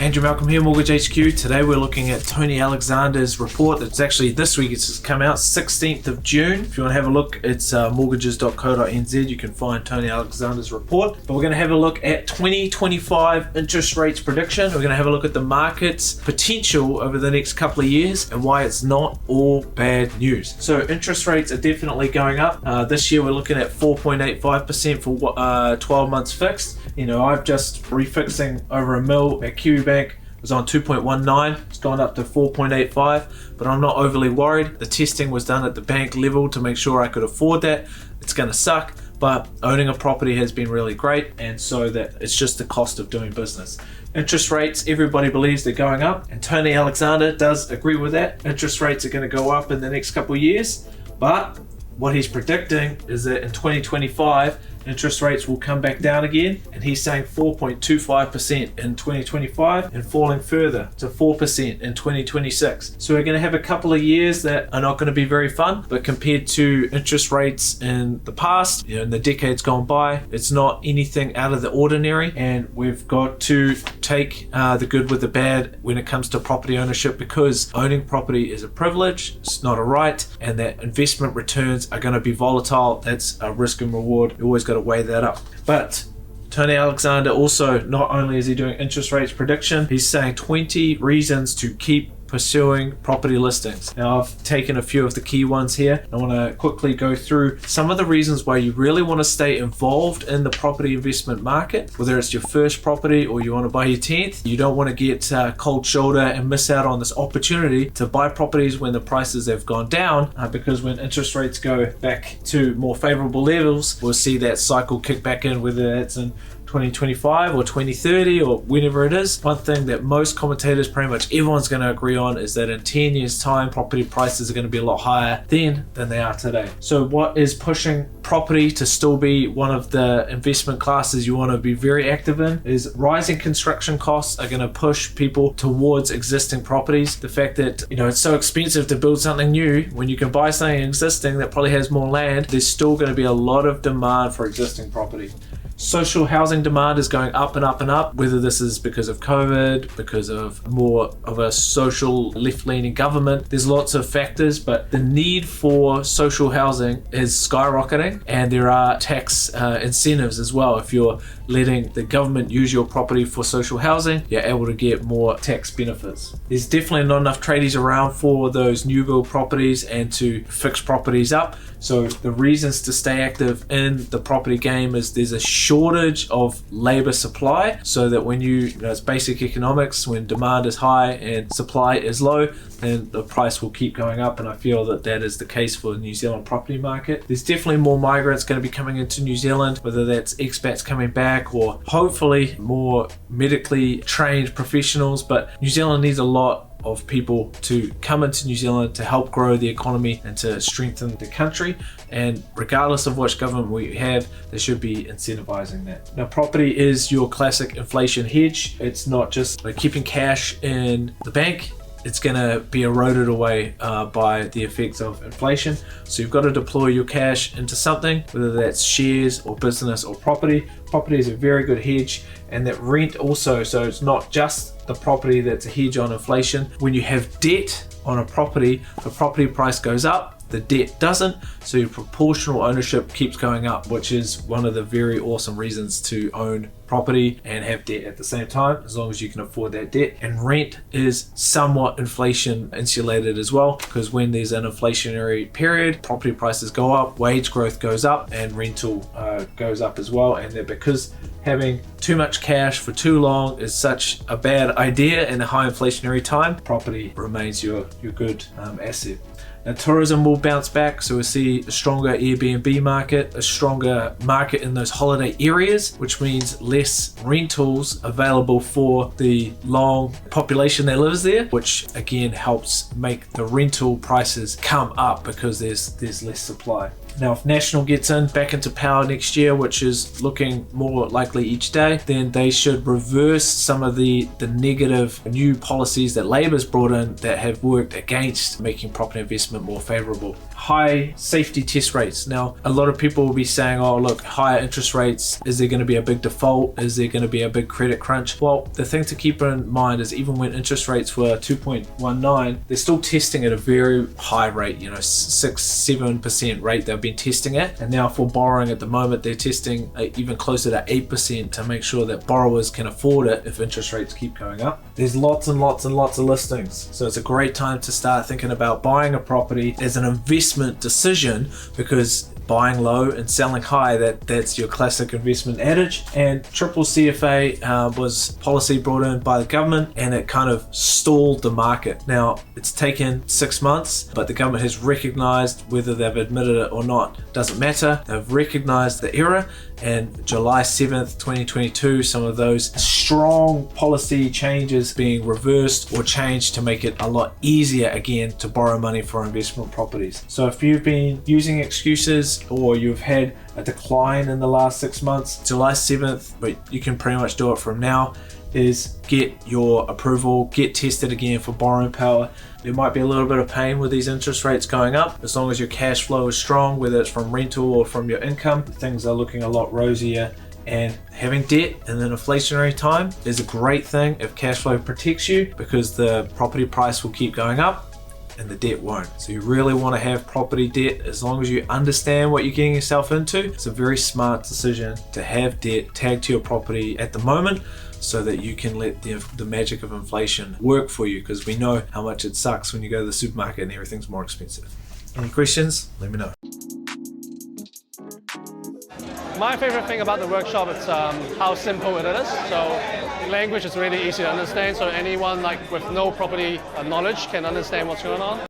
Andrew Malcolm here, Mortgage HQ. Today we're looking at Tony Alexander's report. It's actually this week, it's just come out, 16th of June. If you want to have a look, it's mortgages.co.nz. You can find Tony Alexander's report. But we're going to have a look at 2025 interest rates prediction. We're going to have a look at the market's potential over the next couple of years and why it's not all bad news. So interest rates are definitely going up. This year we're looking at 4.85% for 12 months fixed. You know, I've just refixing over $1 million at Kiwi Bank. It was on 2.19, it's gone up to 4.85, but I'm not overly worried. The testing was done at the bank level to make sure I could afford that. It's gonna suck, but owning a property has been really great, and so that it's just the cost of doing business. Interest rates, everybody believes they're going up, and Tony Alexander does agree with that. Interest rates are gonna go up in the next couple of years, but what he's predicting is that in 2025, interest rates will come back down again, and he's saying 4.25% in 2025 and falling further to 4% in 2026. So we're going to have a couple of years that are not going to be very fun, but compared to interest rates in the past, in the decades gone by, it's not anything out of the ordinary, and we've got to take the good with the bad when it comes to property ownership, because owning property is a privilege, it's not a right, and that investment returns are going to be volatile. That's a risk and reward. You always got to weigh that up. But Tony Alexander also, not only is he doing interest rates prediction, he's saying 20 reasons to keep pursuing property listings. Now I've taken a few of the key ones here. I want to quickly go through some of the reasons why you really want to stay involved in the property investment market, whether it's your first property or you want to buy your 10th. You don't want to get cold shoulder and miss out on this opportunity to buy properties when the prices have gone down, because when interest rates go back to more favorable levels, we'll see that cycle kick back in, whether that's in 2025 or 2030 or whenever it is. One thing that most commentators, pretty much everyone's going to agree on, is that in 10 years time, property prices are going to be a lot higher then than they are today. So what is pushing property to still be one of the investment classes you want to be very active in is rising construction costs are going to push people towards existing properties. The fact that, it's so expensive to build something new when you can buy something existing that probably has more land, there's still going to be a lot of demand for existing property. Social housing demand is going up and up and up, whether this is because of COVID, because of more of a social left-leaning government. There's lots of factors, but the need for social housing is skyrocketing, and there are tax incentives as well. If you're letting the government use your property for social housing, you're able to get more tax benefits. There's definitely not enough tradies around for those new build properties and to fix properties up. So the reasons to stay active in the property game is there's a shortage of labor supply, so that when it's basic economics, when demand is high and supply is low, then the price will keep going up, and I feel that that is the case for the New Zealand property market. There's definitely more migrants going to be coming into New Zealand, whether that's expats coming back or hopefully more medically trained professionals, but New Zealand needs a lot of people to come into New Zealand to help grow the economy and to strengthen the country, and regardless of which government we have, they should be incentivizing that. Now, property is your classic inflation hedge. It's not just like keeping cash in the bank. It's going to be eroded away by the effects of inflation. So you've got to deploy your cash into something, whether that's shares or business or property. Property is a very good hedge, and that rent also, so it's not just the property that's a hedge on inflation. When you have debt on a property, the property price goes up, the debt doesn't, so your proportional ownership keeps going up, which is one of the very awesome reasons to own property and have debt at the same time, as long as you can afford that debt. And rent is somewhat inflation insulated as well, because when there's an inflationary period, property prices go up, wage growth goes up, and rental goes up as well. And that because having too much cash for too long is such a bad idea in a high inflationary time, property remains your good asset. Now, tourism will bounce back, so we'll see a stronger Airbnb market, a stronger market in those holiday areas, which means less rentals available for the long population that lives there, which again helps make the rental prices come up because there's less supply. Now, if National gets back into power next year, which is looking more likely each day, high, then they should reverse some of the negative new policies that Labour's brought in that have worked against making property investment more favourable. High safety test rates. Now, a lot of people will be saying, oh look, higher interest rates, is there going to be a big default? Is there going to be a big credit crunch? Well, the thing to keep in mind is even when interest rates were 2.19, they're still testing at a very high rate, 6-7% rate they've been testing at. And now for borrowing at the moment, they're testing even closer to 8% to make sure that borrowers can afford it if interest rates keep going up. There's lots and lots and lots of listings. So it's a great time to start thinking about buying a property as an investment decision, because buying low and selling high, that's your classic investment adage. And CCCFA was policy brought in by the government, and it kind of stalled the market. Now it's taken 6 months, but the government has recognized, whether they've admitted it or not doesn't matter, they've recognized the error. And July 7th 2022, some of those strong policy changes being reversed or changed to make it a lot easier again to borrow money for investment properties. So if you've been using excuses or you've had a decline in the last 6 months, July 7th, but you can pretty much do it from now, is get your approval, get tested again for borrowing power. There might be a little bit of pain with these interest rates going up. As long as your cash flow is strong, whether it's from rental or from your income, things are looking a lot rosier. And having debt in an inflationary time is a great thing if cash flow protects you, because the property price will keep going up and the debt won't. So you really want to have property debt as long as you understand what you're getting yourself into. It's a very smart decision to have debt tagged to your property at the moment, so that you can let the magic of inflation work for you, because we know how much it sucks when you go to the supermarket and everything's more expensive. Any questions? Let me know. My favorite thing about the workshop is how simple it is. So language is really easy to understand, so anyone with no property knowledge can understand what's going on.